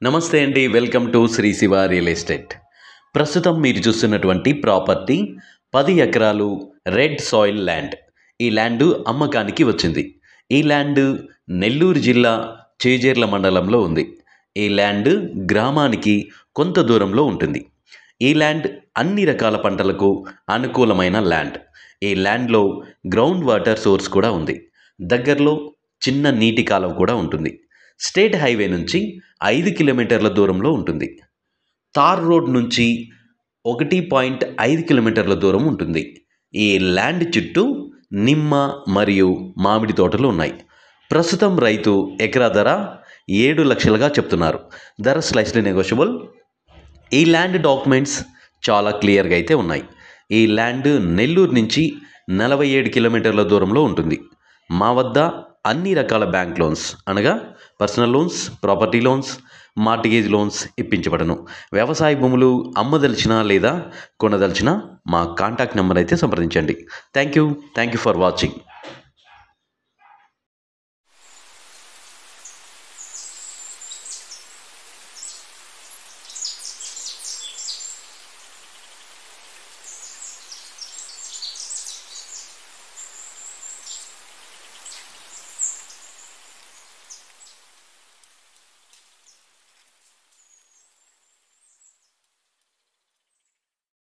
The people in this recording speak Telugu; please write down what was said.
నమస్తే అండి, welcome to Shri Shiva real estate. ప్రస్తుతం మీరు చూస్తున్నటువంటి ప్రాపర్టీ 10 ఎకరాలు రెడ్ సాయిల్ ల్యాండ్. ఈ ల్యాండ్ అమ్మకానికి వచ్చింది. ఈ ల్యాండ్ నెల్లూరు జిల్లా చేజేర్ల మండలంలో ఉంది. ఈ ల్యాండ్ గ్రామానికి కొంత దూరంలో ఉంటుంది. ఈ ల్యాండ్ అన్ని రకాల పంటలకు అనుకూలమైన ల్యాండ్. ఈ ల్యాండ్లో గ్రౌండ్ వాటర్ సోర్స్ కూడా ఉంది. దగ్గరలో చిన్న నీటి కాలువ కూడా ఉంటుంది. స్టేట్ హైవే నుంచి 5 కిలోమీటర్ల దూరంలో ఉంటుంది. తార్ రోడ్ నుంచి 1.5 కిలోమీటర్ల దూరం ఉంటుంది. ఈ ల్యాండ్ చుట్టూ నిమ్మ మరియు మామిడి తోటలు ఉన్నాయి. ప్రస్తుతం రైతు ఎకరా ధర 7 లక్షలుగా చెప్తున్నారు. ధర స్లైస్లీ నెగోషియబుల్. ఈ ల్యాండ్ డాక్యుమెంట్స్ చాలా క్లియర్గా అయితే ఉన్నాయి. ఈ ల్యాండ్ నెల్లూరు నుంచి 47 కిలోమీటర్ల దూరంలో ఉంటుంది. మా వద్ద అన్ని రకాల బ్యాంక్ లోన్స్ అనగా personal loans, property loans, mortgage loans ఇప్పించబడను. వ్యవసాయ భూములు అమ్మదలిచినా లేదా కొనదలిచినా మా కాంటాక్ట్ నెంబర్ అయితే సంప్రదించండి. Thank you for watching.